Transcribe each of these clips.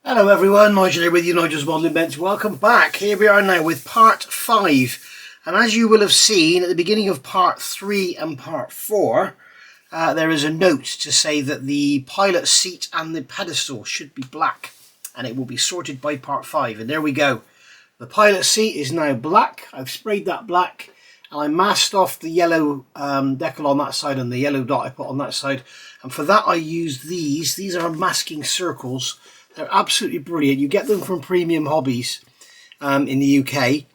Hello everyone, Nigel here with you, Nigel's Modelling Bench. Welcome back. Here we are now with part 5. And as you will have seen at the beginning of part 3 and part 4, there is a note to say that the pilot seat and the pedestal should be black. And it will be sorted by part 5. And there we go. The pilot seat is now black. I've sprayed that black. And I masked off the yellow decal on that side and the yellow dot I put on that side. And for that I used these. These are masking circles. They're absolutely brilliant. You get them from Premium Hobbies in the UK.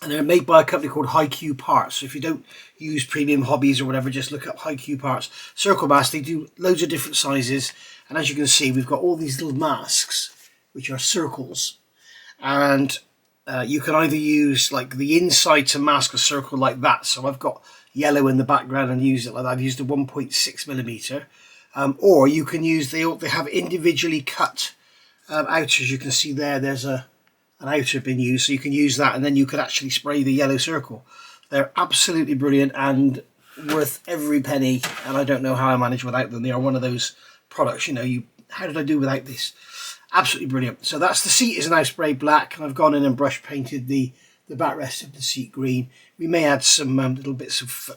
And they're made by a company called HiQ Parts. So if you don't use Premium Hobbies or whatever, just look up HiQ Parts. Circle masks, they do loads of different sizes. And as you can see, we've got all these little masks, which are circles. And you can either use like the inside to mask a circle like that. So I've got yellow in the background and use it like that. I've used a 1.6mm. Or you can use, they have individually cut outers. You can see there's an outer being used, so you can use that and then you could actually spray the yellow circle. They're absolutely brilliant and worth every penny, and I don't know how I managed without them. They are one of those products, you know, how did I do without this? Absolutely brilliant. So that's the seat is now sprayed black, and I've gone in and brush painted the backrest of the seat green. We may add some little bits of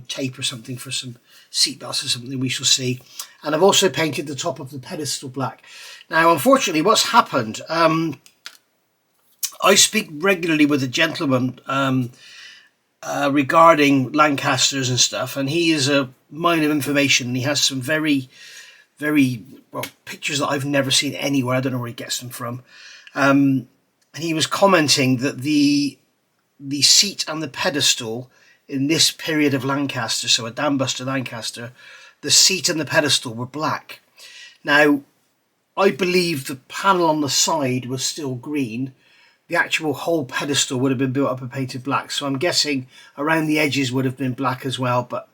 tape or something for some seat belts or something, we shall see. And I've also painted the top of the pedestal black. Now unfortunately what's happened, I speak regularly with a gentleman regarding Lancasters and stuff, and he is a mine of information, and he has some very well pictures that I've never seen anywhere. I don't know where he gets them from, and he was commenting that the seat and the pedestal in this period of Lancaster, so a Dambuster Lancaster, the seat and the pedestal were black. Now, I believe the panel on the side was still green. The actual whole pedestal would have been built up and painted black. So I'm guessing around the edges would have been black as well, but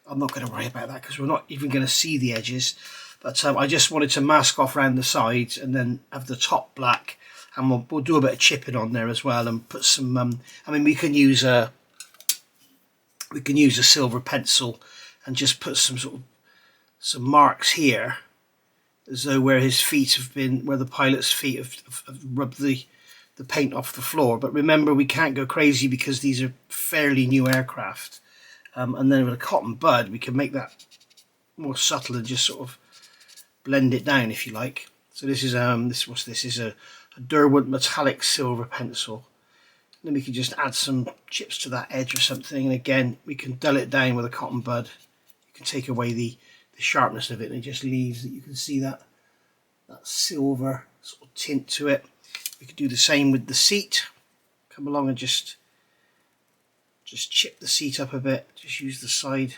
I'm not going to worry about that because we're not even going to see the edges. But I just wanted to mask off around the sides and then have the top black. And we'll do a bit of chipping on there as well and put some, I mean, we can use a silver pencil and just put some marks here, as though where his feet have been, where the pilot's feet have rubbed the paint off the floor. But remember, we can't go crazy because these are fairly new aircraft. And then with a cotton bud, we can make that more subtle and just sort of blend it down, if you like. So this is this is a Derwent metallic silver pencil. Then we can just add some chips to that edge or something, and again we can dull it down with a cotton bud. You can take away the sharpness of it, and it just leaves that you can see that silver sort of tint to it. We could do the same with the seat. Come along and just chip the seat up a bit. Just use the side,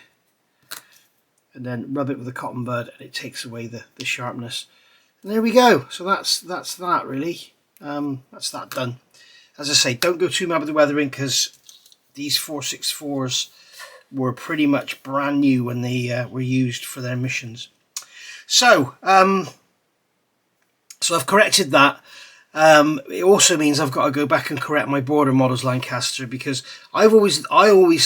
and then rub it with a cotton bud, and it takes away the sharpness. And there we go. So that's that really. That's that done. As I say, don't go too mad with the weathering because these 464s were pretty much brand new when they were used for their missions. So, so I've corrected that. It also means I've got to go back and correct my border models Lancaster, because I always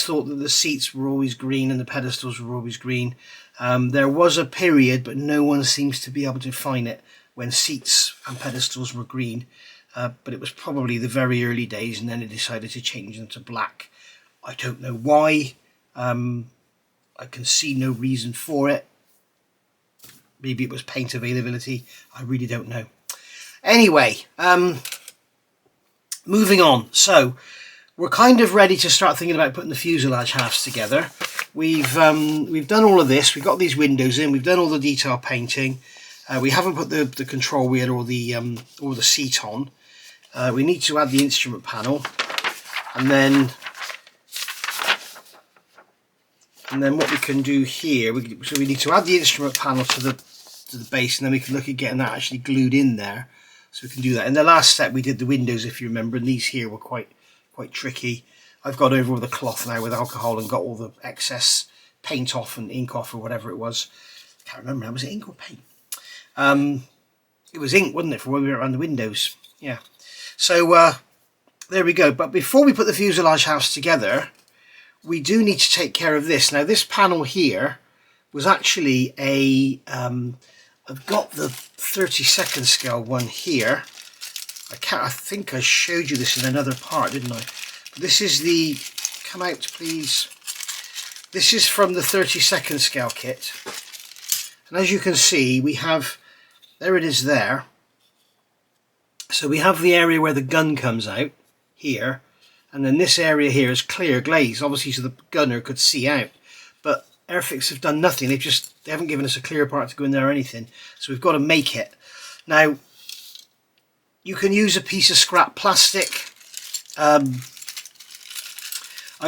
thought that the seats were always green and the pedestals were always green. There was a period, but no one seems to be able to define it, when seats and pedestals were green. But it was probably the very early days, and then it decided to change them to black. I don't know why. I can see no reason for it. Maybe it was paint availability. I really don't know. Anyway, moving on. So we're kind of ready to start thinking about putting the fuselage halves together. We've done all of this. We've got these windows in. We've done all the detail painting. We haven't put the control wheel or the seat on. We need to add the instrument panel, and then what we can do here, so we need to add the instrument panel to the base, and then we can look at getting that actually glued in there. So we can do that. In the last step we did the windows, if you remember, and these here were quite tricky. I've gone over with a cloth now with alcohol and got all the excess paint off and ink off or whatever it was. I can't remember now, was it ink or paint? It was ink, wasn't it, for when we were around the windows? Yeah. So there we go. But before we put the fuselage halves together, we do need to take care of this. Now this panel here was actually a I've got the 32nd scale one here. I think I showed you this in another part, didn't I? This is the, come out please. This is from the 32nd scale kit. And as you can see, we have, there it is there. So we have the area where the gun comes out here. And then this area here is clear glaze, obviously so the gunner could see out. But Airfix have done nothing. They haven't given us a clear part to go in there or anything. So we've got to make it. Now, you can use a piece of scrap plastic. I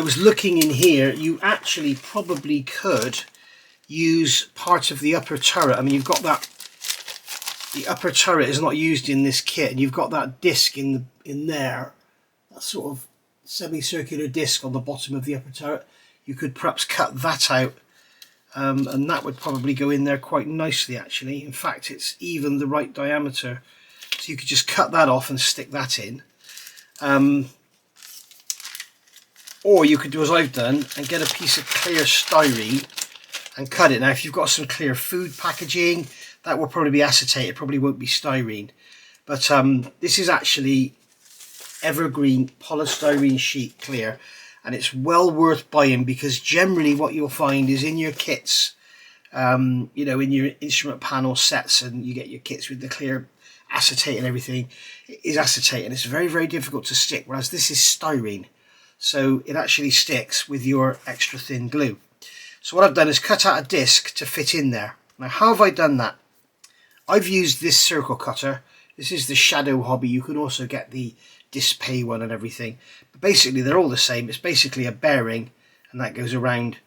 was looking in here. You actually probably could use part of the upper turret. I mean, you've got that. The upper turret is not used in this kit, and you've got that disc in there. That sort of semicircular disc on the bottom of the upper turret. You could perhaps cut that out. And that would probably go in there quite nicely actually. In fact, it's even the right diameter, so you could just cut that off and stick that in, or you could do as I've done and get a piece of clear styrene and cut it. Now if you've got some clear food packaging, that will probably be acetate, it probably won't be styrene, but this is actually evergreen polystyrene sheet clear. And it's well worth buying, because generally what you'll find is in your kits, you know, in your instrument panel sets, and you get your kits with the clear acetate and everything, it is acetate, and it's very, very difficult to stick, whereas this is styrene. So it actually sticks with your extra thin glue. So what I've done is cut out a disc to fit in there. Now how have I done that? I've used this circle cutter. This is the Shadow Hobby. You can also get the Display one and everything, but basically they're all the same. It's basically a bearing, and that goes around.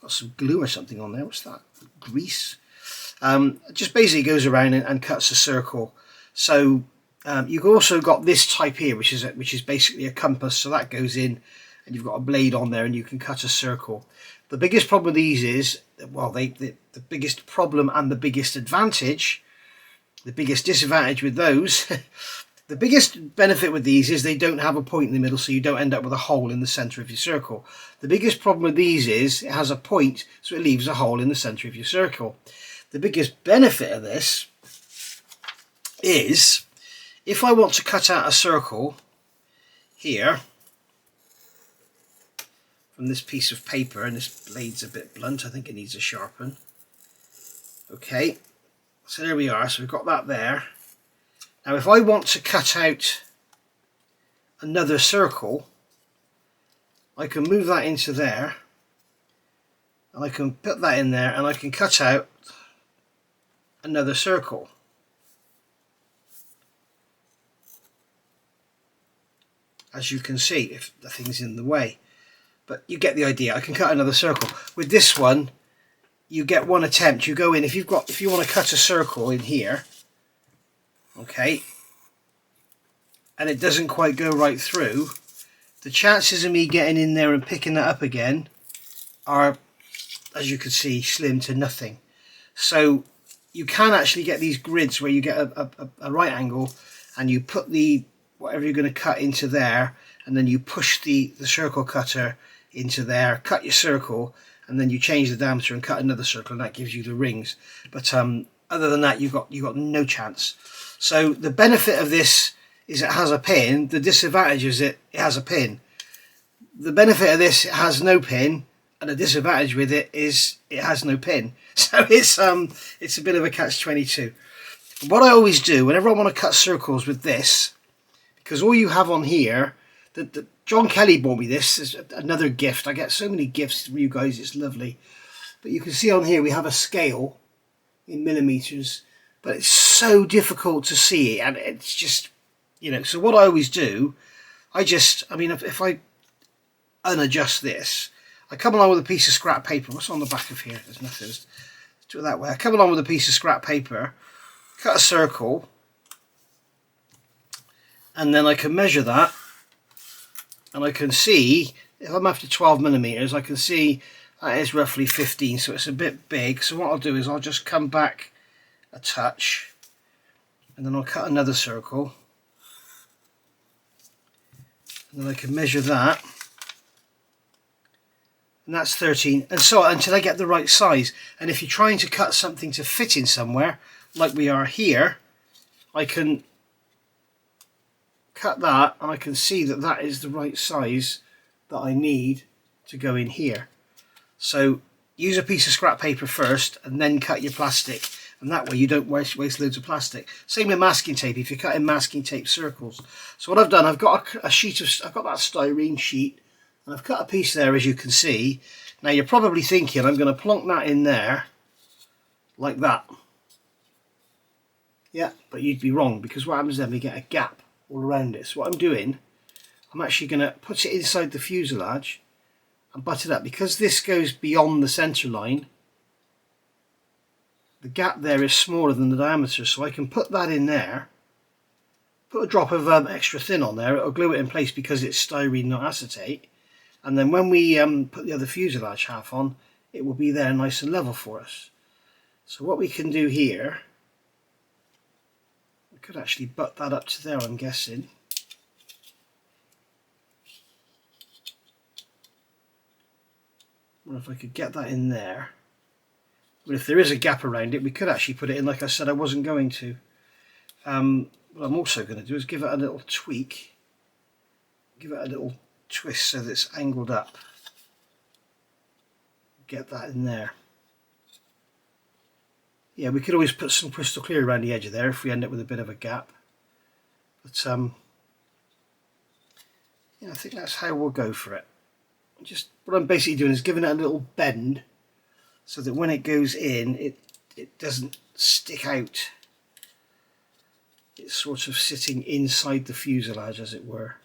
Got some glue or something on there. What's that? Grease. It just basically goes around and cuts a circle. So you've also got this type here, which is basically a compass. So that goes in, and you've got a blade on there, and you can cut a circle. The biggest problem with these is, well, the biggest problem and the biggest advantage, the biggest disadvantage with those. The biggest benefit with these is they don't have a point in the middle, so you don't end up with a hole in the center of your circle. The biggest problem with these is it has a point, so it leaves a hole in the center of your circle. The biggest benefit of this is, if I want to cut out a circle here from this piece of paper, and this blade's a bit blunt, I think it needs a sharpen. Okay, so there we are, so we've got that there. Now if I want to cut out another circle, I can move that into there, and I can put that in there, and I can cut out another circle. As you can see, if the thing's in the way. But you get the idea. I can cut another circle. With this one, you get one attempt. You go in, if you want to cut a circle in here, okay, and it doesn't quite go right through, the chances of me getting in there and picking that up again are, as you can see, slim to nothing. So you can actually get these grids where you get a right angle, and you put the whatever you're going to cut into there, and then you push the circle cutter into there, cut your circle, and then you change the diameter and cut another circle, and that gives you the rings. But other than that, you've got no chance. So the benefit of this is it has a pin. The disadvantage is it has a pin. The benefit of this, it has no pin, and the disadvantage with it is it has no pin. So it's a bit of a catch-22. What I always do whenever I want to cut circles with this, because all you have on here, John Kelly bought me this. Is another gift. I get so many gifts from you guys, it's lovely. But you can see on here we have a scale in millimeters, but it's so difficult to see, and it's just, you know. So what I always do, I mean, if I unadjust this, I come along with a piece of scrap paper. What's on the back of here? There's nothing. Let's do it that way. I come along with a piece of scrap paper, cut a circle, and then I can measure that, and I can see, if I'm after 12 millimeters, I can see that is roughly 15, so it's a bit big. So what I'll do is I'll just come back a touch, and then I'll cut another circle, and then I can measure that, and that's 13, and so on until I get the right size. And if you're trying to cut something to fit in somewhere, like we are here, I can cut that and I can see that that is the right size that I need to go in here. So use a piece of scrap paper first and then cut your plastic, and that way you don't waste loads of plastic. Same with masking tape, if you're cutting masking tape circles. So what I've done, I've got a sheet of, I've got that styrene sheet, and I've cut a piece there, as you can see. Now you're probably thinking I'm going to plonk that in there like that. Yeah, but you'd be wrong, because what happens then, we get a gap all around it. So what I'm doing, I'm actually going to put it inside the fuselage and butt it up. Because this goes beyond the centre line, the gap there is smaller than the diameter, so I can put that in there, put a drop of extra thin on there, it'll glue it in place because it's styrene, not acetate, and then when we put the other fuselage half on, it will be there nice and level for us. So what we can do here, we could actually butt that up to there, I'm guessing. Well, if I could get that in there. But if there is a gap around it, we could actually put it in like I said I wasn't going to. What I'm also going to do is give it a little tweak. Give it a little twist so that it's angled up. Get that in there. Yeah, we could always put some crystal clear around the edge of there if we end up with a bit of a gap. But yeah, I think that's how we'll go for it. Just what I'm basically doing is giving it a little bend, so that when it goes in, it doesn't stick out. It's sort of sitting inside the fuselage, as it were.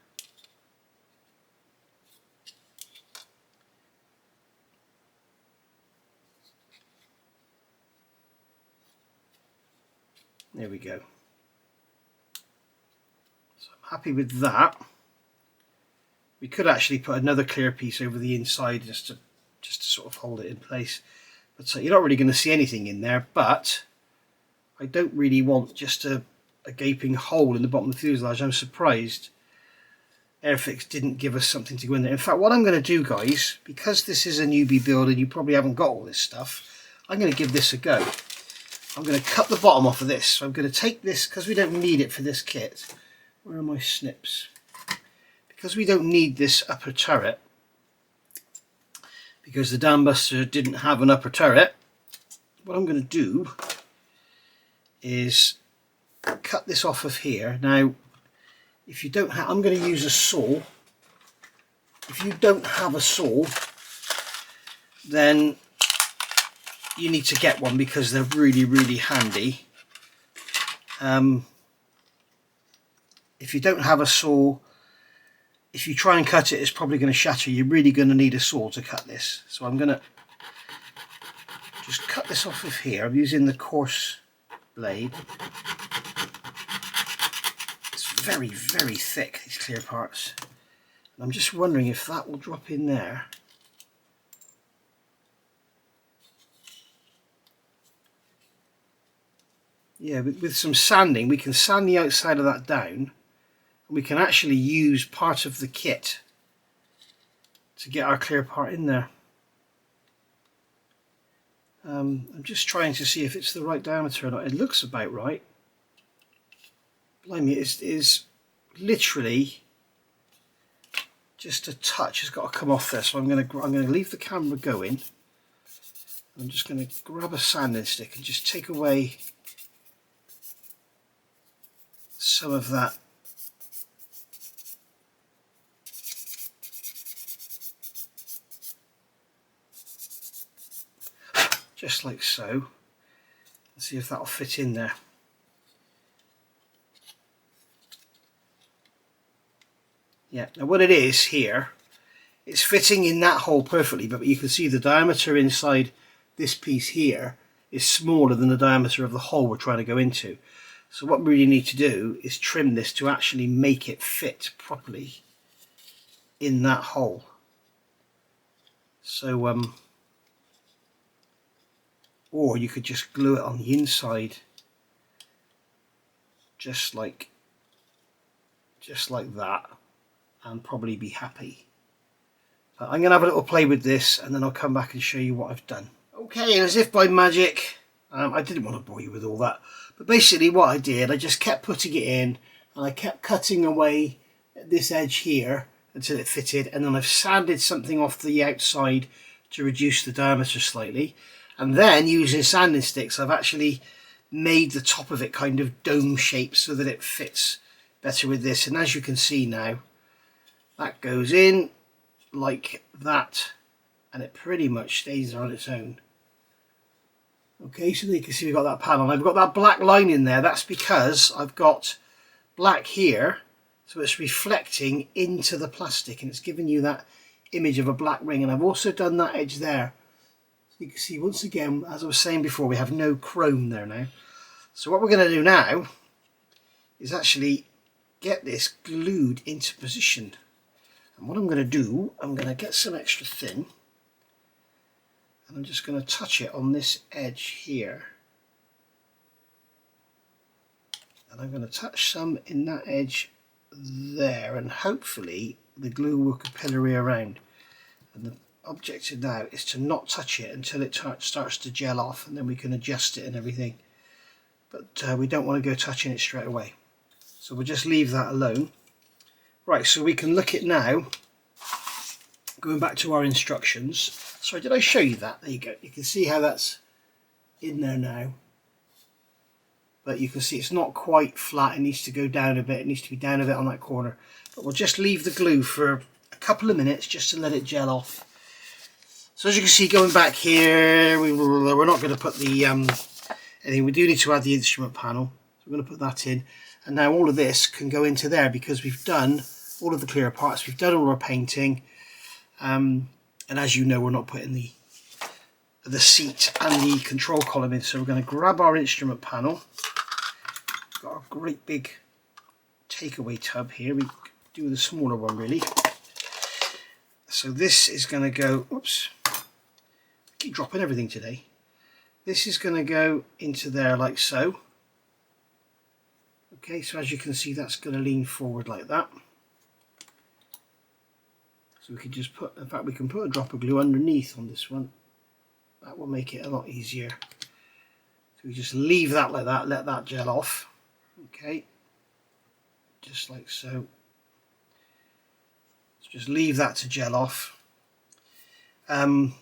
There we go. So I'm happy with that. We could actually put another clear piece over the inside just to sort of hold it in place. But so you're not really going to see anything in there, but I don't really want just a gaping hole in the bottom of the fuselage. I'm surprised Airfix didn't give us something to go in there. In fact, what I'm going to do, guys, because this is a newbie build and you probably haven't got all this stuff, I'm going to give this a go. I'm going to cut the bottom off of this. So I'm going to take this, because we don't need it for this kit. Where are my snips? Because we don't need this upper turret, because the Dambuster didn't have an upper turret, what I'm going to do is cut this off of here. Now, if you don't have, I'm going to use a saw. If you don't have a saw, then you need to get one, because they're really, really handy. If you don't have a saw, if you try and cut it, it's probably going to shatter. You're really going to need a saw to cut this. So I'm going to just cut this off of here. I'm using the coarse blade. It's very, very thick, these clear parts. And I'm just wondering if that will drop in there. Yeah, with some sanding, we can sand the outside of that down. We can actually use part of the kit to get our clear part in there. I'm just trying to see if it's the right diameter or not. It looks about right. Blimey, it is literally just a touch. It's got to come off there. So I'm going to leave the camera going. I'm just going to grab a sanding stick and just take away some of that. Just like so. Let's see if that'll fit in there. Yeah, now what it is here, it's fitting in that hole perfectly, but you can see the diameter inside this piece here is smaller than the diameter of the hole we're trying to go into. So what we really need to do is trim this to actually make it fit properly in that hole. So or you could just glue it on the inside, just like that, and probably be happy. But I'm going to have a little play with this, and then I'll come back and show you what I've done. Okay, and as if by magic, I didn't want to bore you with all that, but basically what I did, I just kept putting it in and I kept cutting away at this edge here until it fitted, and then I've sanded something off the outside to reduce the diameter slightly, and then using sanding sticks I've actually made the top of it kind of dome shape so that it fits better with this. And as you can see now, that goes in like that and it pretty much stays there on its own. Okay, so you can see we've got that panel. I've got that black line in there. That's because I've got black here, so it's reflecting into the plastic and it's giving you that image of a black ring. And I've also done that edge there. So you can see once again, as I was saying before, we have no chrome there now. So what we're going to do now is actually get this glued into position. And what I'm going to do, I'm going to get some extra thin and I'm just going to touch it on this edge here. And I'm going to touch some in that edge there, and hopefully the glue will capillary around. And the objective now is to not touch it until it starts to gel off, and then we can adjust it and everything. But we don't want to go touching it straight away. So we'll just leave that alone. Right, so we can look at now, going back to our instructions. Sorry, did I show you that? There you go. You can see how that's in there now. But you can see it's not quite flat. It needs to go down a bit. It needs to be down a bit on that corner. But we'll just leave the glue for a couple of minutes just to let it gel off. So as you can see, going back here, we're not going to put the anything. We do need to add the instrument panel. So we're going to put that in. And now all of this can go into there because we've done all of the clear parts. We've done all our painting. And as you know, we're not putting the seat and the control column in. So we're going to grab our instrument panel. Got a great big takeaway tub here. We do the smaller one really. So this is going to go, oops, I keep dropping everything today. This is going to go into there like so. Okay, so as you can see, that's going to lean forward like that. So we can just put, in fact we can put a drop of glue underneath on this one. That will make it a lot easier. So we just leave that like that, let that gel off. Okay, just like so. So just leave that to gel off. In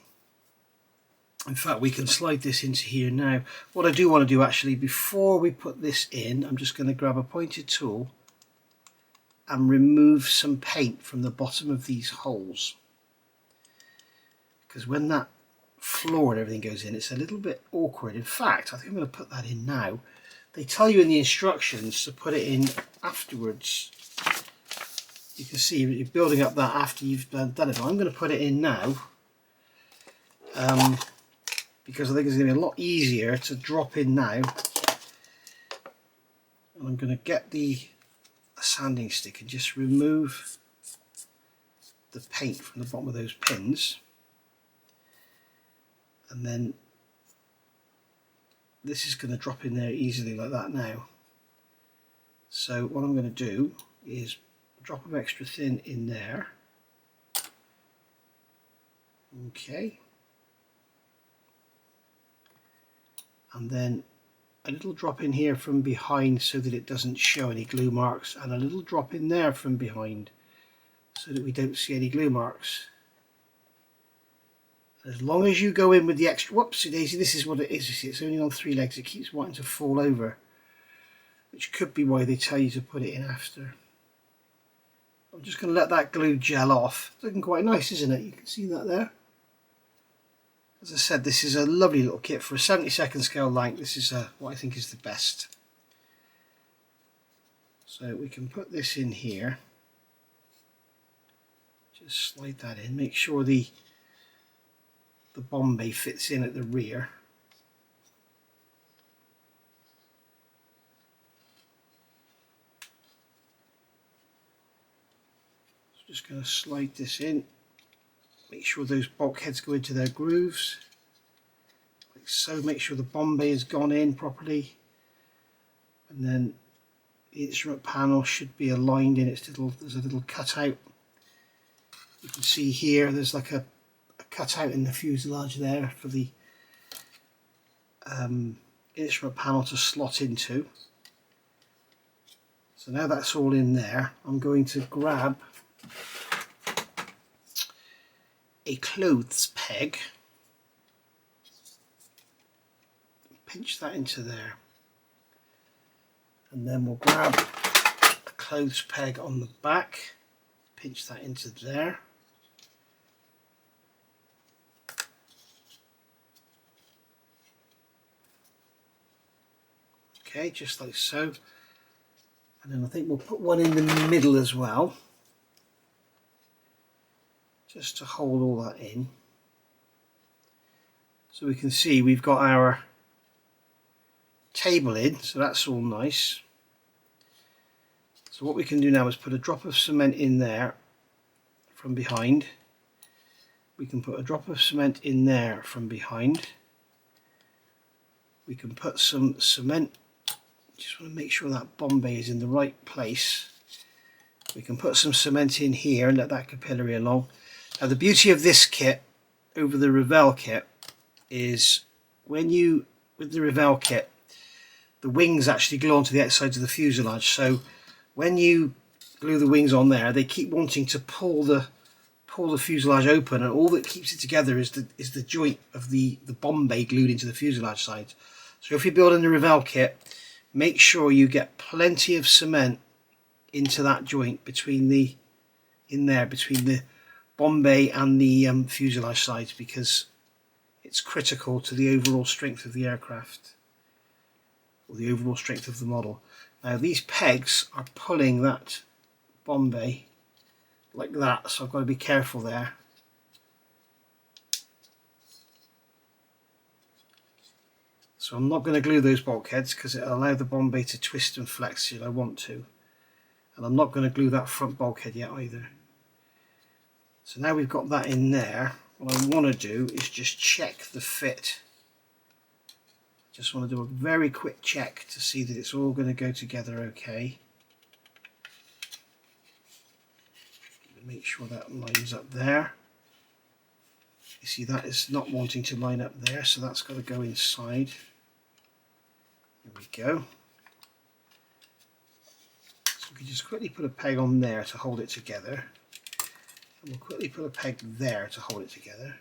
fact, we can slide this into here now. What I do want to do actually, before we put this in, I'm just going to grab a pointed tool and remove some paint from the bottom of these holes. Because when that floor and everything goes in, it's a little bit awkward. In fact, I think I'm going to put that in now. They tell you in the instructions to put it in afterwards. You can see you're building up that after you've done it. But I'm going to put it in now. Because I think it's going to be a lot easier to drop in now. And I'm going to get the sanding stick and just remove the paint from the bottom of those pins. And then this is going to drop in there easily like that now. So what I'm going to do is drop of extra thin in there. Okay. And then a little drop in here from behind so that it doesn't show any glue marks, and a little drop in there from behind so that we don't see any glue marks. As long as you go in with the extra, whoopsie daisy, this is what it is, you see, it's only on 3 legs, it keeps wanting to fall over, which could be why they tell you to put it in after. I'm just going to let that glue gel off. It's looking quite nice, isn't it? You can see that there. As I said, this is a lovely little kit for a 72nd scale length. This is what I think is the best. So we can put this in here. Just slide that in. Make sure the Bombay fits in at the rear. So just going to slide this in. Make sure those bulkheads go into their grooves, like so. Make sure the Bombay has gone in properly, and then the instrument panel should be aligned in its little, there's a little cutout. You can see here there's like a cutout in the fuselage there for the instrument panel to slot into. So now that's all in there, I'm going to grab a clothes peg, pinch that into there, and then we'll grab a clothes peg on the back, pinch that into there. Okay, just like so. And then I think we'll put one in the middle as well, just to hold all that in. So we can see we've got our table in, so that's all nice. So what we can do now is put a drop of cement in there from behind. We can put a drop of cement in there from behind. We can put some cement, just want to make sure that Bombay is in the right place. We can put some cement in here and let that capillary along. Now the beauty of this kit over the Revell kit is when you, with the Revell kit, the wings actually glue onto the outsides of the fuselage. So when you glue the wings on there, they keep wanting to pull the fuselage open, and all that keeps it together is the joint of the Bombay glued into the fuselage side. So if you're building the Revell kit, make sure you get plenty of cement into that joint between the Bombay and the fuselage sides, because it's critical to the overall strength of the aircraft, or the overall strength of the model. Now these pegs are pulling that Bombay like that, so I've got to be careful there. So I'm not going to glue those bulkheads because it'll allow the Bombay to twist and flex if I want to. And I'm not going to glue that front bulkhead yet either. So now we've got that in there, what I want to do is just check the fit. Just want to do a very quick check to see that it's all going to go together okay. Make sure that lines up there. You see that is not wanting to line up there, so that's got to go inside. There we go. So we can just quickly put a peg on there to hold it together. And we'll quickly put a peg there to hold it together.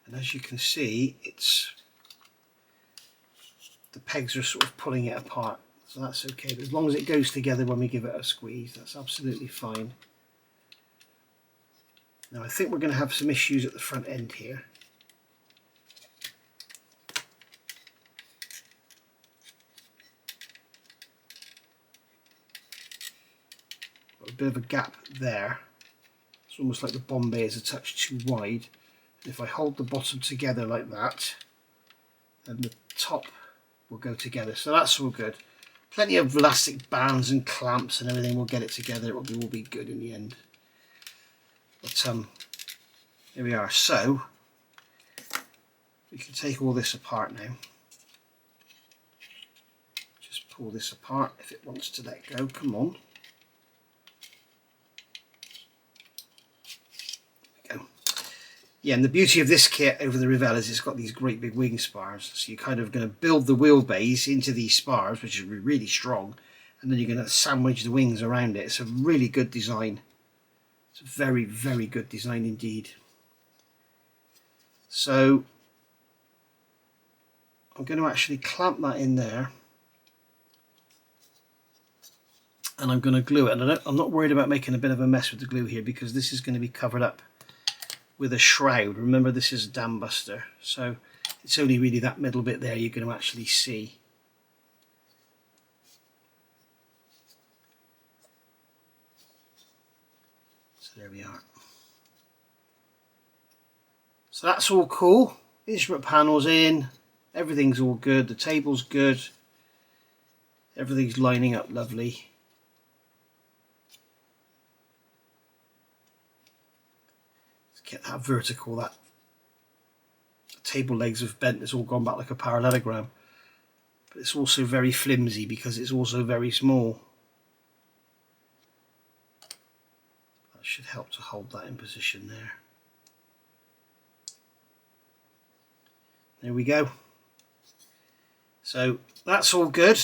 And as you can see, the pegs are sort of pulling it apart. So that's okay, but as long as it goes together when we give it a squeeze, that's absolutely fine. Now I think we're going to have some issues at the front end here. Got a bit of a gap there. It's almost like the Bombay is a touch too wide. And if I hold the bottom together like that, then the top will go together. So that's all good. Plenty of elastic bands and clamps and everything will get it together. It will be good in the end. But here we are. So we can take all this apart now. Just pull this apart if it wants to let go. Come on. There we go. Yeah, and the beauty of this kit over the Revell is it's got these great big wing spars. So you're kind of going to build the wheelbase into these spars, which is really strong, and then you're going to sandwich the wings around it. It's a really good design. It's a very, very good design indeed. So I'm going to actually clamp that in there, and I'm going to glue it. And I'm not worried about making a bit of a mess with the glue here, because this is going to be covered up with a shroud. Remember, this is a Dambuster, so it's only really that middle bit there you're going to actually see. So there we are. So that's all cool. Instrument panel's in, everything's all good, the table's good, everything's lining up lovely. Get that vertical, that the table legs have bent, it's all gone back like a parallelogram, but it's also very flimsy because it's also very small. That should help to hold that in position there. There we go. So that's all good.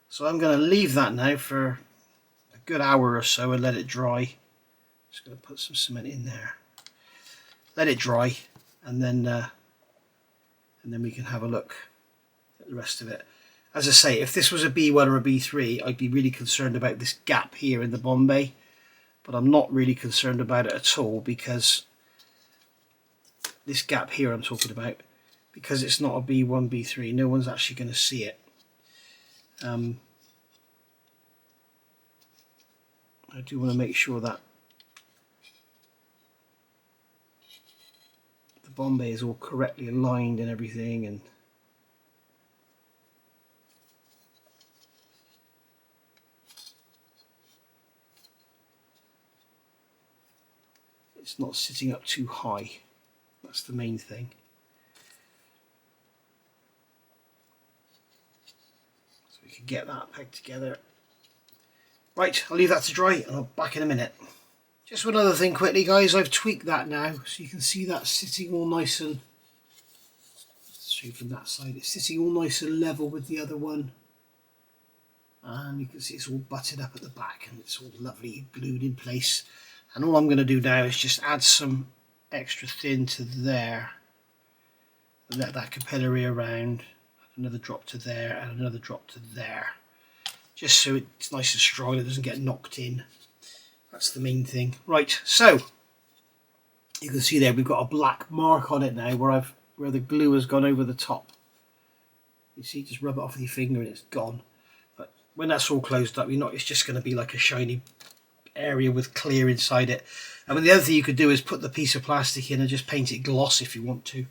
So I'm going to leave that now for a good hour or so and let it dry. Just going to put some cement in there. Let it dry, and then we can have a look at the rest of it. As I say, if this was a B1 or a B3, I'd be really concerned about this gap here in the bomb bay, but I'm not really concerned about it at all, because this gap here I'm talking about, because it's not a B1, B3, no one's actually going to see it. I do want to make sure that the bomb bay is all correctly aligned and everything, and it's not sitting up too high. That's the main thing. So we can get that pegged together. Right, I'll leave that to dry and I'll be back in a minute. Just one other thing quickly, guys. I've tweaked that now, so you can see that sitting all nice and straight from that side. It's sitting all nice and level with the other one, and you can see it's all butted up at the back and it's all lovely glued in place. And all I'm going to do now is just add some extra thin to there, and let that capillary around. Another drop to there and another drop to there, just so it's nice and strong, it doesn't get knocked in. That's the main thing. Right, so you can see there we've got a black mark on it now where the glue has gone over the top. You see, just rub it off with your finger and it's gone. But when that's all closed up, it's just going to be like a shiny area with clear inside it. I mean, the other thing you could do is put the piece of plastic in and just paint it gloss if you want to.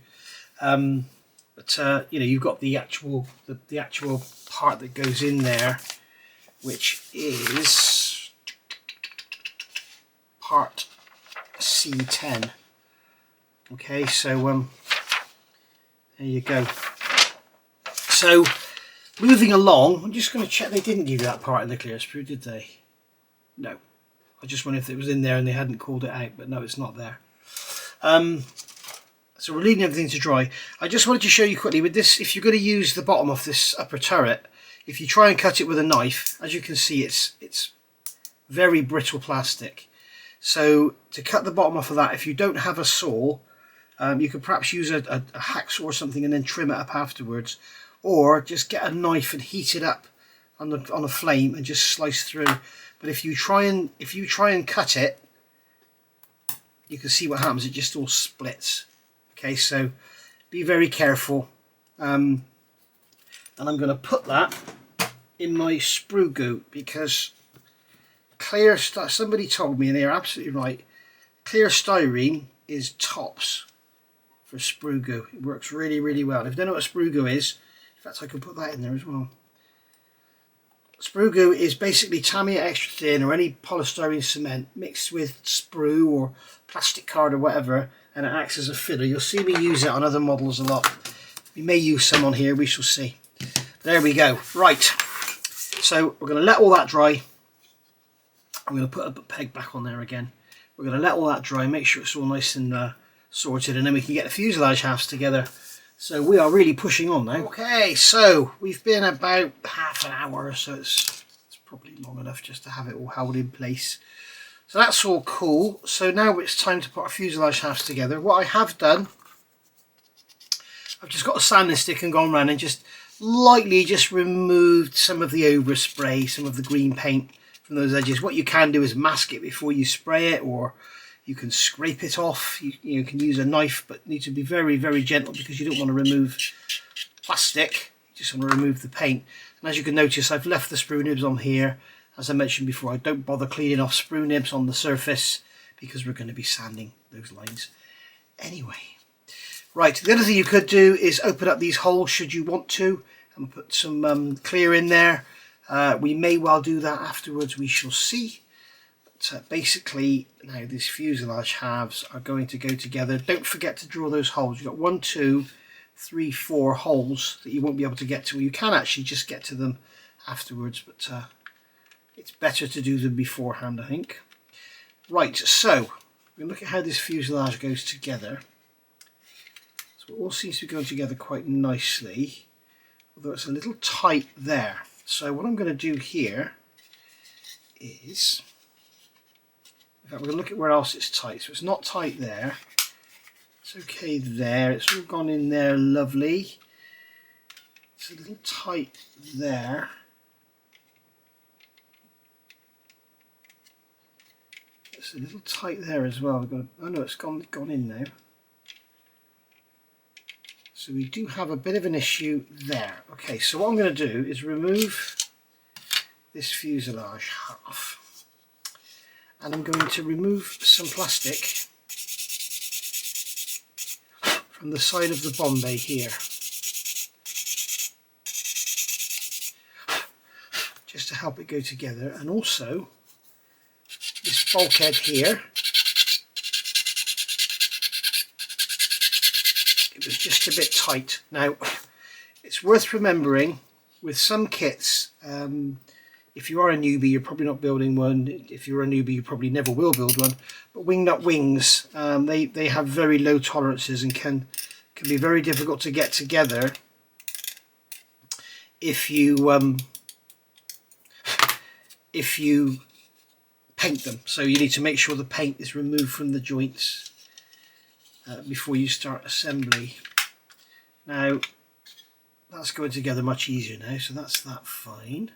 But you've got the actual part that goes in there, which is part C10. Okay, so there you go. So moving along, I'm just going to check. They didn't give you that part in the clear sprue, did they? No. I just wondered if it was in there and they hadn't called it out, but no, it's not there. So we're leaving everything to dry. I just wanted to show you quickly with this, if you're going to use the bottom of this upper turret, if you try and cut it with a knife, as you can see, it's very brittle plastic. So to cut the bottom off of that, if you don't have a saw, you could perhaps use a hacksaw or something and then trim it up afterwards, or just get a knife and heat it up on a flame and just slice through. But if you try and cut it, you can see what happens. It just all splits. Okay, so be very careful. And I'm going to put that in my sprue goo, because clear somebody told me, and they're absolutely right, clear styrene is tops for sprue goo. It works really, really well. If you don't know what sprue goo is, in fact I can put that in there as well. Sprue goo is basically Tamiya extra thin or any polystyrene cement mixed with sprue or plastic card or whatever, and it acts as a filler. You'll see me use it on other models a lot. We may use some on here, we shall see. There we go. Right, so we're going to let all that dry. I'm going to put a peg back on there again. We're going to let all that dry, make sure it's all nice and sorted, and then we can get the fuselage halves together. So we are really pushing on now. Okay, so we've been about half an hour, so it's probably long enough just to have it all held in place. So that's all cool. So now it's time to put our fuselage halves together. What I have done, I've just got a sanding stick and gone around and just lightly just removed some of the overspray, some of the green paint from those edges. What you can do is mask it before you spray it, or you can scrape it off. You can use a knife, but need to be very, very gentle, because you don't want to remove plastic. You just want to remove the paint. And as you can notice, I've left the sprue nibs on here. As I mentioned before, I don't bother cleaning off sprue nibs on the surface, because we're going to be sanding those lines anyway. Right, the other thing you could do is open up these holes should you want to, and put some clear in there. We may well do that afterwards, we shall see. But basically, now these fuselage halves are going to go together. Don't forget to draw those holes. You've got 1, 2, 3, 4 holes that you won't be able to get to. You can actually just get to them afterwards, but it's better to do them beforehand, I think. Right, so we're going to look at how this fuselage goes together. So it all seems to be going together quite nicely, although it's a little tight there. So what I'm going to do here is, in fact, we're going to look at where else it's tight. So it's not tight there. It's okay there. It's all gone in there lovely. It's a little tight there. It's a little tight there as well. We've got oh no, it's gone in now. So we do have a bit of an issue there. Okay, so what I'm going to do is remove this fuselage half, and I'm going to remove some plastic from the side of the bomb bay here, just to help it go together. And also this bulkhead here, it was just a bit tight. Now it's worth remembering with some kits, if you are a newbie, you're probably not building one. If you're a newbie, you probably never will build one. But wing nut wings, they have very low tolerances and can be very difficult to get together if you paint them. So you need to make sure the paint is removed from the joints before you start assembly. Now that's going together much easier now, so that's that fine.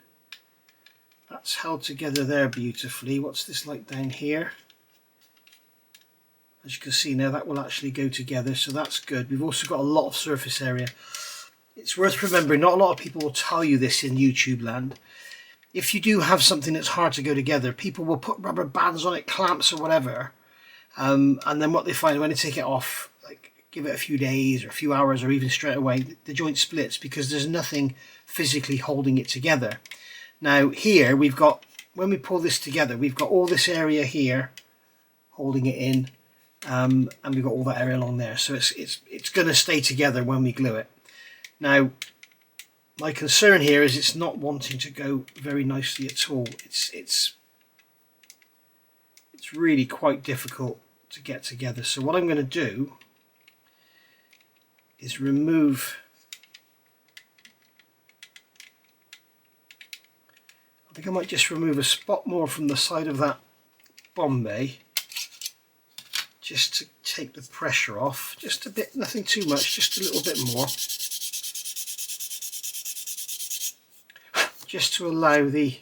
That's held together there beautifully. What's this like down here? As you can see now, that will actually go together, so that's good. We've also got a lot of surface area. It's worth remembering, not a lot of people will tell you this in YouTube land. If you do have something that's hard to go together, people will put rubber bands on it, clamps or whatever, and then what they find when they take it off, like give it a few days or a few hours or even straight away, the joint splits because there's nothing physically holding it together. Now here we've got, when we pull this together, we've got all this area here holding it in, and we've got all that area along there, so it's going to stay together when we glue it. Now my concern here is it's not wanting to go very nicely at all. It's really quite difficult to get together. So what I'm going to do is remove, I think I might just remove a spot more from the side of that bomb bay, just to take the pressure off, just a bit, nothing too much, just a little bit more, just to allow it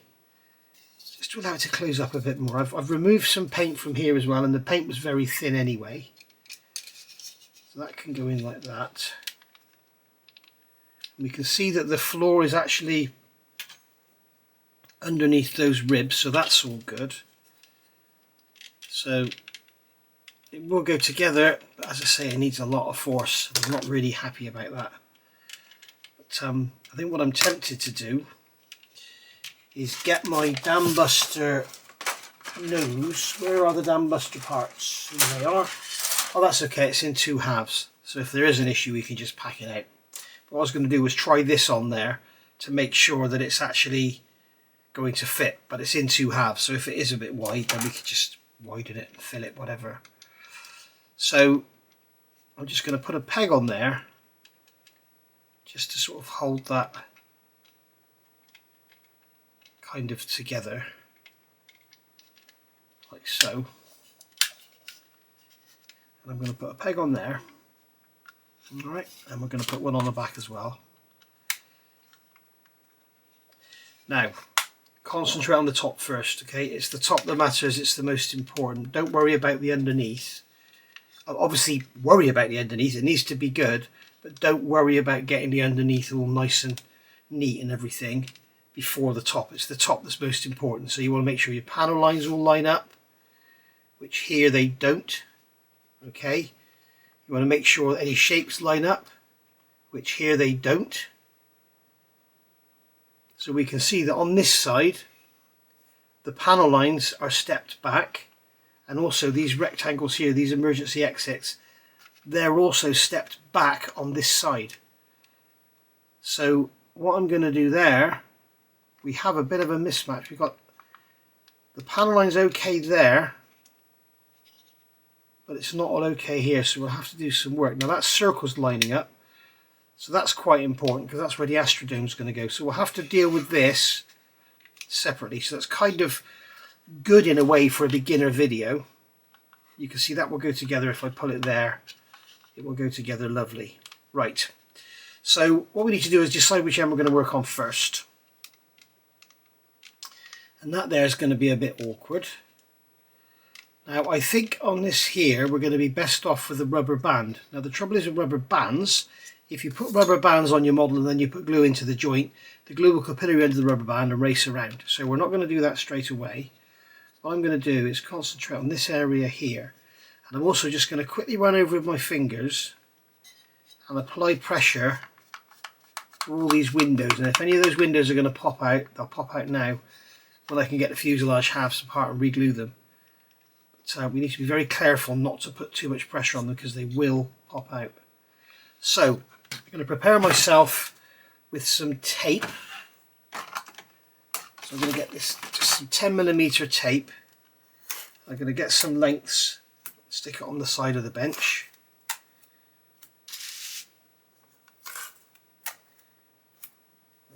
to close up a bit more. I've removed some paint from here as well, and the paint was very thin anyway, so that can go in like that. We can see that the floor is actually underneath those ribs, so that's all good. So it will go together, but as I say, it needs a lot of force. I'm not really happy about that. But I think what I'm tempted to do is get my Dambuster nose. Where are the Dambuster parts? Here they are. Oh, that's okay, it's in two halves. So if there is an issue, we can just pack it out. But what I was going to do was try this on there to make sure that it's actually going to fit, but it's in two halves, so if it is a bit wide, then we could just widen it and fill it, whatever. So I'm just going to put a peg on there just to sort of hold that kind of together, like so. And I'm going to put a peg on there. Alright, and we're going to put one on the back as well. Now, concentrate on the top first, okay? It's the top that matters, it's the most important. Don't worry about the underneath. Obviously, worry about the underneath, it needs to be good, but don't worry about getting the underneath all nice and neat and everything before the top. It's the top that's most important. So you want to make sure your panel lines all line up, which here they don't, okay? You want to make sure that any shapes line up, which here they don't. So we can see that on this side, the panel lines are stepped back, and also these rectangles here, these emergency exits, they're also stepped back on this side. So what I'm going to do there, we have a bit of a mismatch. We've got the panel lines okay there, but it's not all okay here, so we'll have to do some work. Now that circle's lining up, so that's quite important because that's where the astrodome's going to go. So we'll have to deal with this separately. So that's kind of good in a way for a beginner video. You can see that will go together. If I pull it there, it will go together lovely. Right, so what we need to do is decide which end we're going to work on first. And that there is going to be a bit awkward. Now I think on this here we're going to be best off with a rubber band. Now the trouble is with rubber bands, if you put rubber bands on your model and then you put glue into the joint, the glue will capillary under the rubber band and race around. So we're not going to do that straight away. What I'm going to do is concentrate on this area here. And I'm also just going to quickly run over with my fingers and apply pressure to all these windows. And if any of those windows are going to pop out, they'll pop out now when I can get the fuselage halves apart and re-glue them. But we need to be very careful not to put too much pressure on them because they will pop out. So I'm going to prepare myself with some tape. So I'm going to get this, just some 10mm tape. I'm going to get some lengths, stick it on the side of the bench.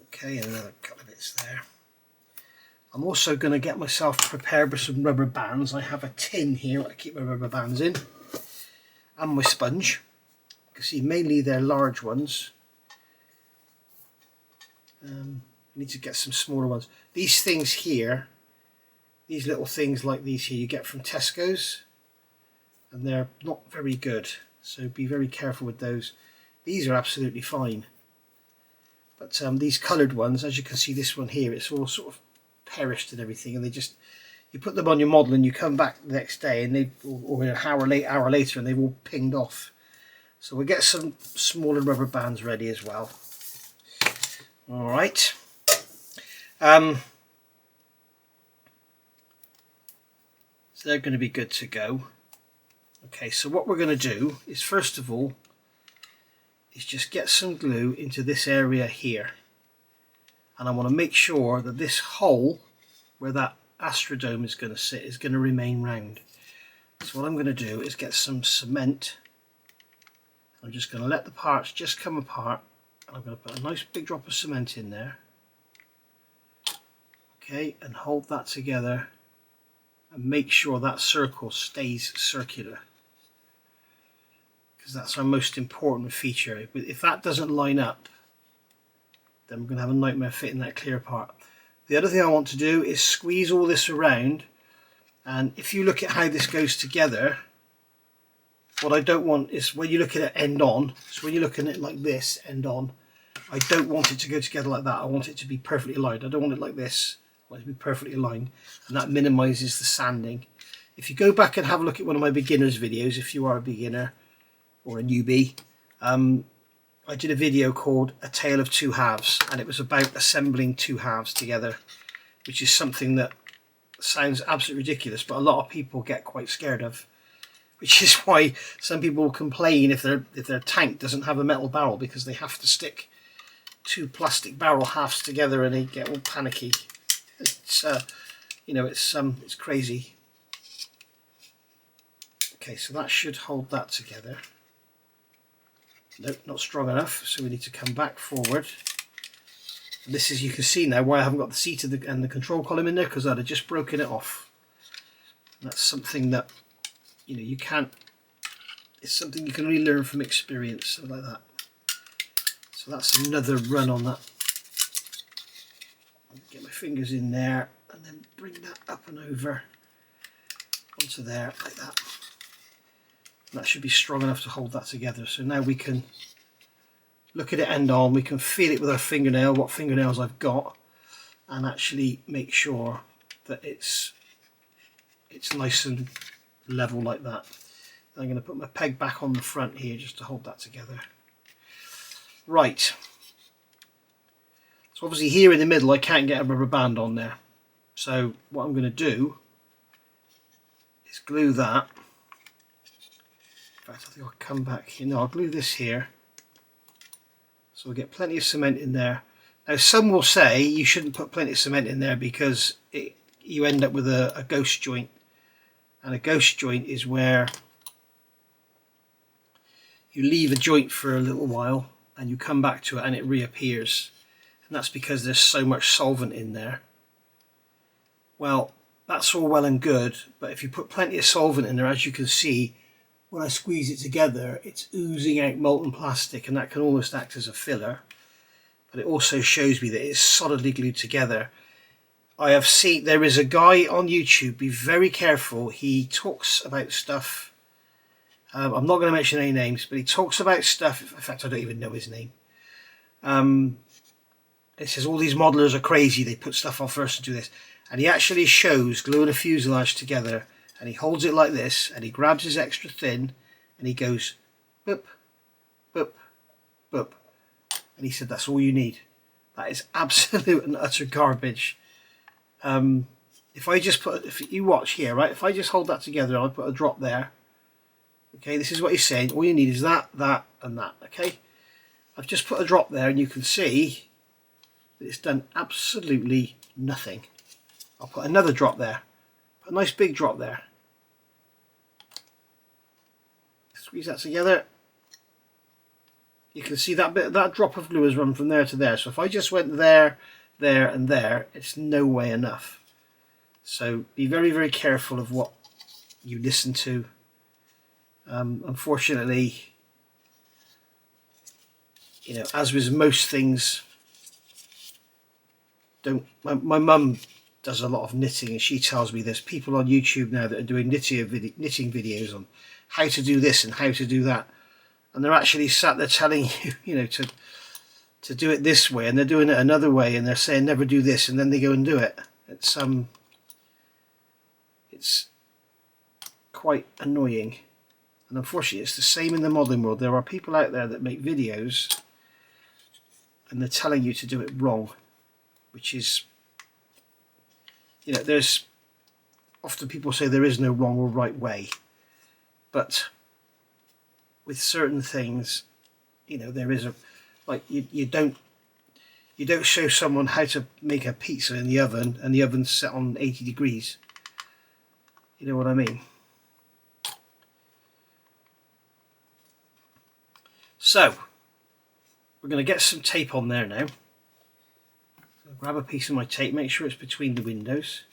Okay, and another couple of bits there. I'm also going to get myself prepared with some rubber bands. I have a tin here I keep my rubber bands in, and my sponge. You can see mainly they're large ones. I need to get some smaller ones. These things here, these little things like these here, you get from Tesco's, and they're not very good. So be very careful with those. These are absolutely fine. But these coloured ones, as you can see, this one here, it's all sort of perished and everything, and they just, you put them on your model and you come back the next day and they, or an hour later, and they've all pinged off. So we'll get some smaller rubber bands ready as well. All right. So they're going to be good to go. Okay, so what we're going to do is, first of all, is just get some glue into this area here. And I want to make sure that this hole where that astrodome is going to sit is going to remain round. So what I'm going to do is get some cement. I'm just going to let the parts just come apart, and I'm going to put a nice big drop of cement in there. Okay, and hold that together and make sure that circle stays circular, because that's our most important feature. If that doesn't line up, then we're going to have a nightmare fitting that clear part. The other thing I want to do is squeeze all this around, and if you look at how this goes together, what I don't want is when you look at it end on, so when you're looking at it like this, end on, I don't want it to go together like that. I want it to be perfectly aligned. I don't want it like this. I want it to be perfectly aligned, and that minimises the sanding. If you go back and have a look at one of my beginners videos, if you are a beginner or a newbie, I did a video called A Tale of Two Halves, and it was about assembling two halves together, which is something that sounds absolutely ridiculous, but a lot of people get quite scared of, which is why some people complain if their tank doesn't have a metal barrel, because they have to stick two plastic barrel halves together and they get all panicky. It's you know, it's crazy. Okay, so that should hold that together. Nope, not strong enough, so we need to come back forward. And this is, you can see now why I haven't got the seat and the control column in there, because I'd have just broken it off. And that's something that, you know, you can't, it's something you can really learn from experience, something like that. So that's another run on that. I'll get my fingers in there and then bring that up and over onto there like that. That should be strong enough to hold that together. So now we can look at it end on, we can feel it with our fingernail, what fingernails I've got, and actually make sure that it's nice and level like that. I'm going to put my peg back on the front here just to hold that together. Right. So obviously here in the middle I can't get a rubber band on there. So what I'm going to do is glue that. In fact, I think I'll come back here. No, I'll glue this here. So we'll get plenty of cement in there. Now some will say you shouldn't put plenty of cement in there because you end up with a ghost joint. And a ghost joint is where you leave a joint for a little while and you come back to it and it reappears. And that's because there's so much solvent in there. Well, that's all well and good, but if you put plenty of solvent in there, as you can see, when I squeeze it together, it's oozing out molten plastic, and that can almost act as a filler. But it also shows me that it's solidly glued together. I have seen, there is a guy on YouTube, be very careful, he talks about stuff, I'm not going to mention any names, but he talks about stuff, in fact I don't even know his name. It says all these modelers are crazy, they put stuff on first and do this. And he actually shows gluing a fuselage together, and he holds it like this, and he grabs his extra thin, and he goes, boop, boop, boop. And he said that's all you need. That is absolute and utter garbage. If I just put, if you watch here, right, if I just hold that together, I'll put a drop there. Okay, this is what he's saying. All you need is that, that, and that. Okay, I've just put a drop there, and you can see that it's done absolutely nothing. I'll put another drop there. Put a nice big drop there. Squeeze that together. You can see that bit, that drop of glue has run from there to there. So if I just went there, there, and there, it's no way enough. So be very, very careful of what you listen to. Unfortunately, you know, as with most things, my mum does a lot of knitting, and she tells me there's people on YouTube now that are doing knitting videos on how to do this and how to do that, and they're actually sat there telling you, you know, to do it this way, and they're doing it another way, and they're saying never do this, and then they go and do it. It's quite annoying, and unfortunately it's the same in the modelling world. There are people out there that make videos and they're telling you to do it wrong, which is, you know, there's often people say there is no wrong or right way, but with certain things, you know, there is a, like you don't show someone how to make a pizza in the oven and the oven's set on 80 degrees. You know what I mean? So we're going to get some tape on there now. So grab a piece of my tape, make sure it's between the windows.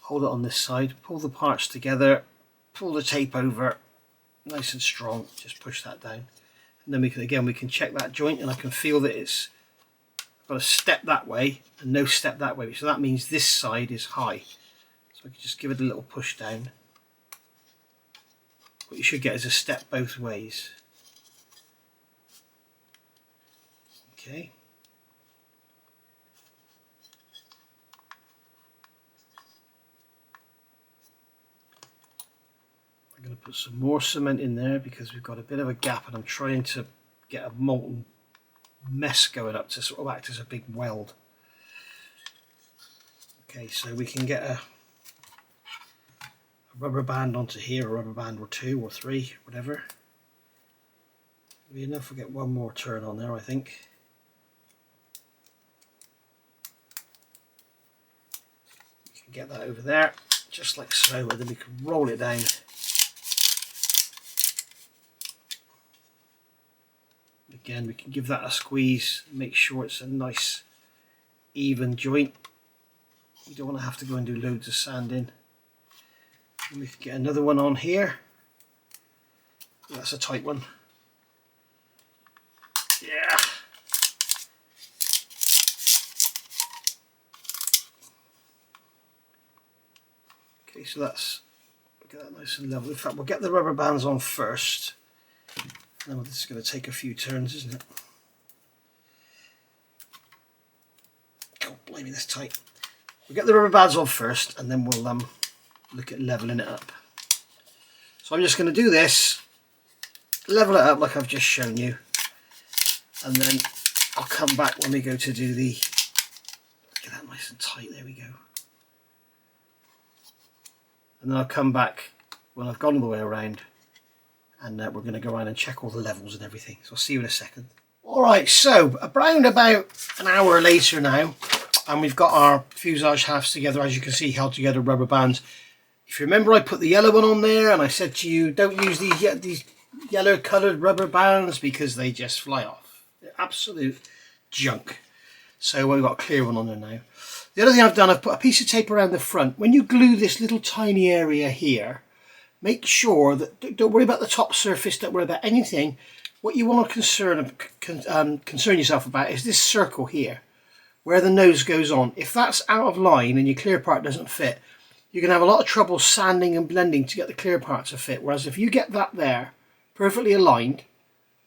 Hold it on this side, pull the parts together, pull the tape over, nice and strong, just push that down. And then we can check that joint, and I can feel that it's got a step that way and no step that way. So that means this side is high. So I can just give it a little push down. What you should get is a step both ways. Okay. I'm going to put some more cement in there because we've got a bit of a gap, and I'm trying to get a molten mess going up to sort of act as a big weld. Okay, so we can get a rubber band onto here, a rubber band or 2 or 3, whatever. Be enough. We'll get one more turn on there, I think. We can get that over there, just like so, and then we can roll it down. Again, we can give that a squeeze, make sure it's a nice even joint. You don't want to have to go and do loads of sanding. And we can get another one on here. That's a tight one. Yeah. Okay, so that's, get that nice and level. In fact, we'll get the rubber bands on first. Now this is going to take a few turns, isn't it? God, blimey, this tight. We'll get the rubber bands on first, and then we'll look at leveling it up. So I'm just going to do this, level it up like I've just shown you, and then I'll come back when we go to do the, get that nice and tight, there we go. And then I'll come back when I've gone all the way around, and we're going to go around and check all the levels and everything. So I'll see you in a second. Alright, so around about an hour later now, and we've got our fuselage halves together, as you can see, held together rubber bands. If you remember, I put the yellow one on there, and I said to you, don't use these yellow coloured rubber bands because they just fly off. They're absolute junk. So we've got a clear one on there now. The other thing I've done, I've put a piece of tape around the front. When you glue this little tiny area here, make sure that, don't worry about the top surface, don't worry about anything. What you want to concern yourself about is this circle here, where the nose goes on. If that's out of line and your clear part doesn't fit, you're going to have a lot of trouble sanding and blending to get the clear part to fit. Whereas if you get that there perfectly aligned,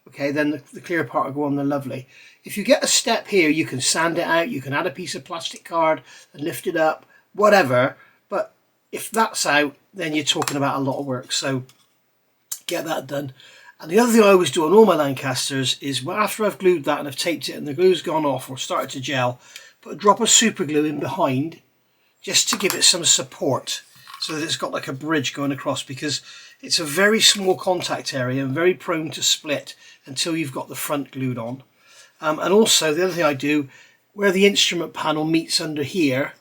okay, then the clear part will go on there lovely. If you get a step here, you can sand it out, you can add a piece of plastic card and lift it up, whatever. But if that's out, then you're talking about a lot of work. So get that done. And the other thing I always do on all my Lancasters is after I've glued that and I've taped it and the glue's gone off or started to gel, put a drop of super glue in behind just to give it some support so that it's got like a bridge going across, because it's a very small contact area and very prone to split until you've got the front glued on. And also the other thing I do, where the instrument panel meets under here,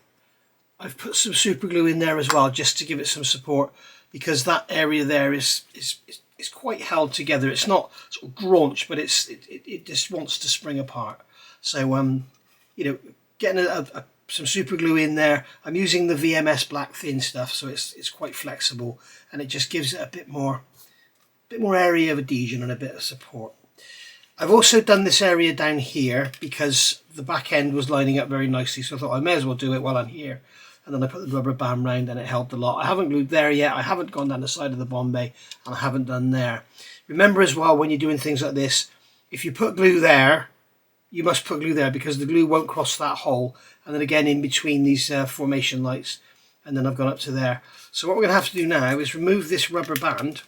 I've put some super glue in there as well just to give it some support, because that area there is quite held together. It's not sort of graunched, but it just wants to spring apart. So you know, getting some super glue in there. I'm using the VMS black thin stuff, so it's quite flexible, and it just gives it a bit more area of adhesion and a bit of support. I've also done this area down here because the back end was lining up very nicely, so I thought I may as well do it while I'm here. And then I put the rubber band round and it helped a lot. I haven't glued there yet, I haven't gone down the side of the Bombay, and I haven't done there. Remember as well, when you're doing things like this, if you put glue there, you must put glue there because the glue won't cross that hole. And then again in between these formation lights, and then I've gone up to there. So what we're going to have to do now is remove this rubber band.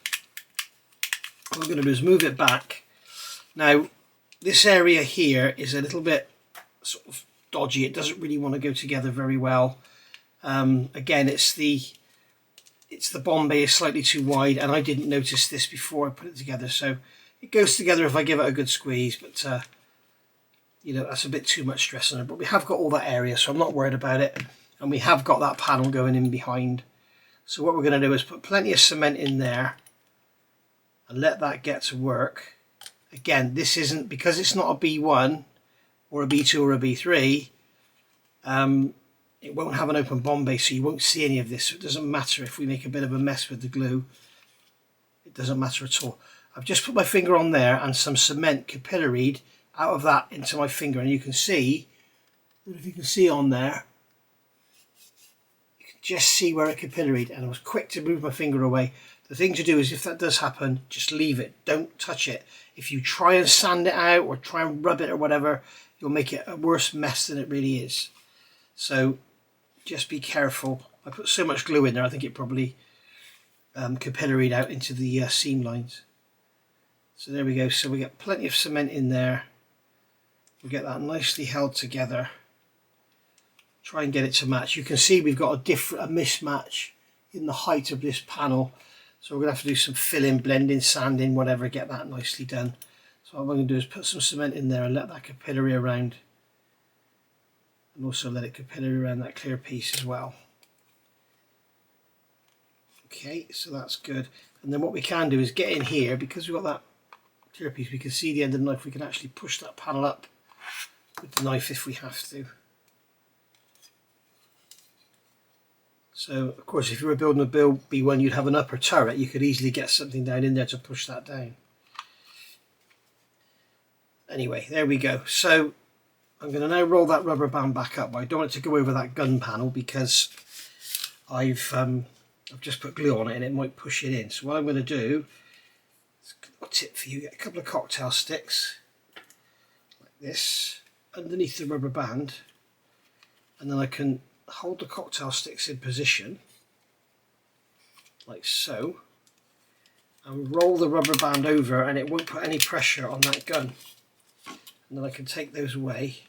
What we're going to do is move it back. Now this area here is a little bit sort of dodgy. It doesn't really want to go together very well. Again, it's the Bombay is slightly too wide, and I didn't notice this before I put it together. So it goes together if I give it a good squeeze, but you know, that's a bit too much stress on it. But we have got all that area, so I'm not worried about it, and we have got that panel going in behind. So what we're going to do is put plenty of cement in there and let that get to work. Again, this isn't, because it's not a B1 or a B2 or a B3, it won't have an open Bombay, so you won't see any of this. So it doesn't matter if we make a bit of a mess with the glue. It doesn't matter at all. I've just put my finger on there and some cement capillaried out of that into my finger, and you can see that if you can see on there, you can just see where it capillaried, and I was quick to move my finger away. The thing to do is, if that does happen, just leave it, don't touch it. If you try and sand it out or try and rub it or whatever, you'll make it a worse mess than it really is. So just be careful. I put so much glue in there, I think it probably capillaried out into the seam lines. So there we go. So we get plenty of cement in there. We get that nicely held together. Try and get it to match. You can see we've got a mismatch in the height of this panel. So we're going to have to do some filling, blending, sanding, whatever, get that nicely done. So what I'm going to do is put some cement in there and let that capillary around. And also let it capillary around that clear piece as well. Okay, so that's good. And then what we can do is get in here, because we've got that clear piece, we can see the end of the knife. We can actually push that panel up with the knife if we have to. So of course, if you were building a B1, you'd have an upper turret. You could easily get something down in there to push that down. Anyway, there we go. So I'm going to now roll that rubber band back up. I don't want it to go over that gun panel because I've just put glue on it and it might push it in. So what I'm going to do, a tip for you, get a couple of cocktail sticks like this underneath the rubber band, and then I can hold the cocktail sticks in position like so and roll the rubber band over, and it won't put any pressure on that gun. And then I can take those away.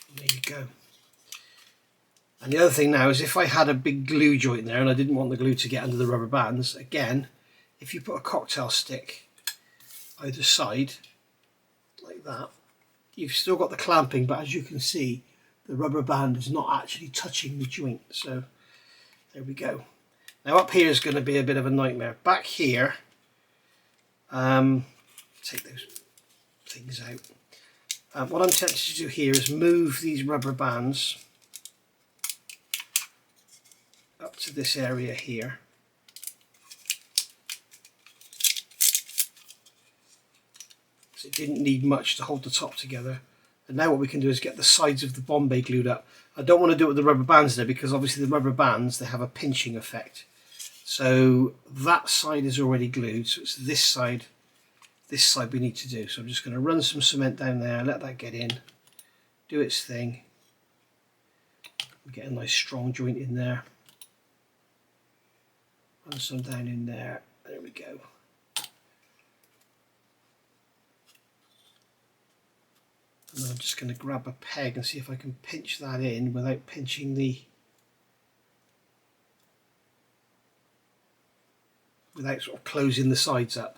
And there you go. And the other thing now is, if I had a big glue joint there and I didn't want the glue to get under the rubber bands, again, if you put a cocktail stick either side like that, you've still got the clamping, but as you can see, the rubber band is not actually touching the joint. So there we go. Now up here is going to be a bit of a nightmare. Back here, take those things out. What I'm tempted to do here is move these rubber bands up to this area here. So it didn't need much to hold the top together. And now what we can do is get the sides of the Bombay glued up. I don't want to do it with the rubber bands there because obviously the rubber bands, they have a pinching effect. So that side is already glued, so it's this side we need to do. So I'm just going to run some cement down there, let that get in, do its thing. Get a nice strong joint in there. Run some down in there, there we go. And then I'm just going to grab a peg and see if I can pinch that in without pinching without sort of closing the sides up.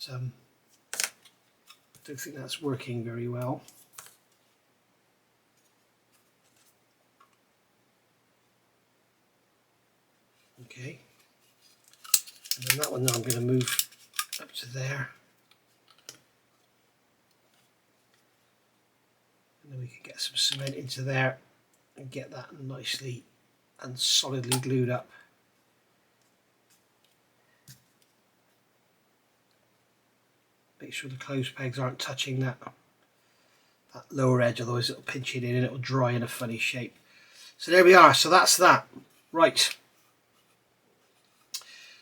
But, I don't think that's working very well. Okay, and then that one now I'm going to move up to there. And then we can get some cement into there and get that nicely and solidly glued up. Make sure the clothes pegs aren't touching that lower edge, otherwise it'll pinch it in and it'll dry in a funny shape. So there we are, so that's that. Right.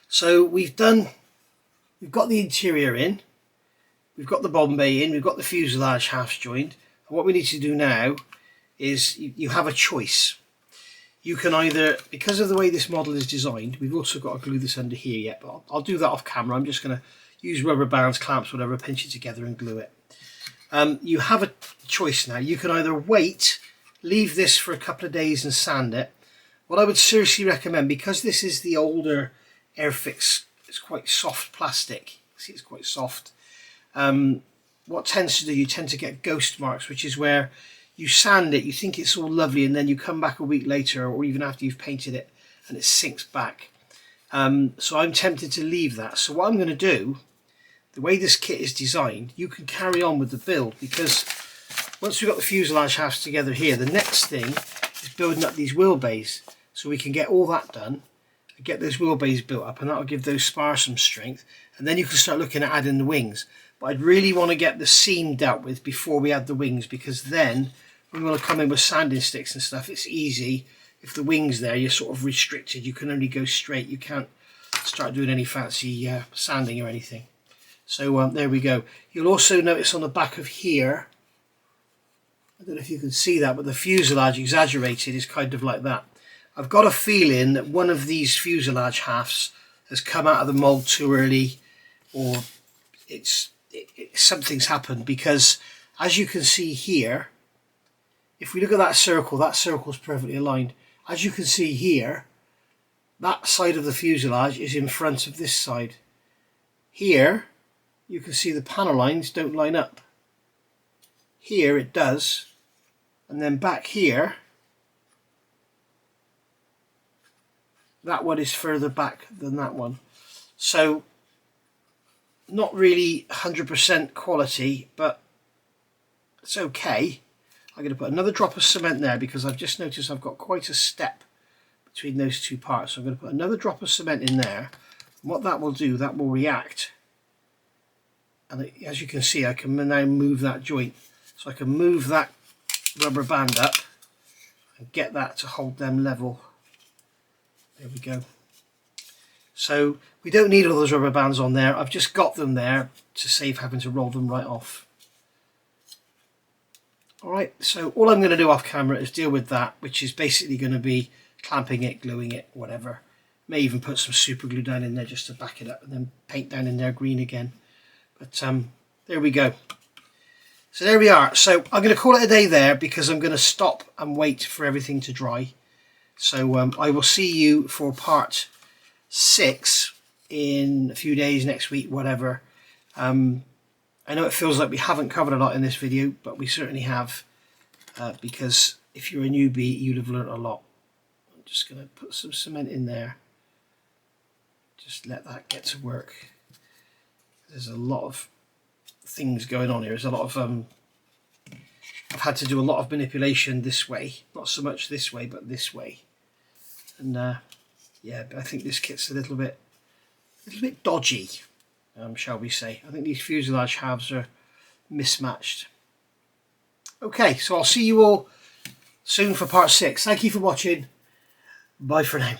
So we've got the interior in, we've got the Bombay in, we've got the fuselage halves joined. And what we need to do now is you have a choice. You can either, because of the way this model is designed, we've also got to glue this under here yet, but I'll do that off camera. I'm just going to use rubber bands, clamps, whatever, pinch it together and glue it. You have a choice now. You can either wait, leave this for a couple of days and sand it. What I would seriously recommend, because this is the older Airfix, it's quite soft plastic. See, it's quite soft. What tends to do, you tend to get ghost marks, which is where you sand it, you think it's all lovely, and then you come back a week later or even after you've painted it and it sinks back. So I'm tempted to leave that. So what I'm going to do, the way this kit is designed, you can carry on with the build, because once we've got the fuselage halves together here, the next thing is building up these wheelbays. So we can get all that done, get those wheelbays built up, and that'll give those spars some strength, and then you can start looking at adding the wings. But I'd really want to get the seam dealt with before we add the wings, because then when we want to come in with sanding sticks and stuff, it's easy. If the wings there, you're sort of restricted, you can only go straight, you can't start doing any fancy sanding or anything. So there we go. You'll also notice on the back of here, I don't know if you can see that, but the fuselage exaggerated is kind of like that. I've got a feeling that one of these fuselage halves has come out of the mould too early, or something's happened, because as you can see here, if we look at that circle's perfectly aligned. As you can see here, that side of the fuselage is in front of this side. Here, you can see the panel lines don't line up. Here it does, and then back here, that one is further back than that one. So not really 100% quality, but it's okay. I'm going to put another drop of cement there because I've just noticed I've got quite a step between those two parts. So I'm going to put another drop of cement in there. And what that will do, that will react. And as you can see, I can now move that joint. So I can move that rubber band up and get that to hold them level. There we go. So we don't need all those rubber bands on there. I've just got them there to save having to roll them right off. Alright, so all I'm going to do off camera is deal with that, which is basically going to be clamping it, gluing it, whatever. May even put some super glue down in there just to back it up, and then paint down in there green again. But there we go. So there we are. So I'm going to call it a day there because I'm going to stop and wait for everything to dry. So I will see you for part 6 in a few days, next week, whatever. I know it feels like we haven't covered a lot in this video, but we certainly have, because if you're a newbie, you'd have learnt a lot. I'm just going to put some cement in there. just let that get to work. There's a lot of things going on here. There's a lot of I've had to do a lot of manipulation this way, not so much this way, but this way. And yeah, but I think this kit's a little bit dodgy, shall we say. I think these fuselage halves are mismatched. Okay, so I'll see you all soon for part 6. Thank you for watching. Bye for now.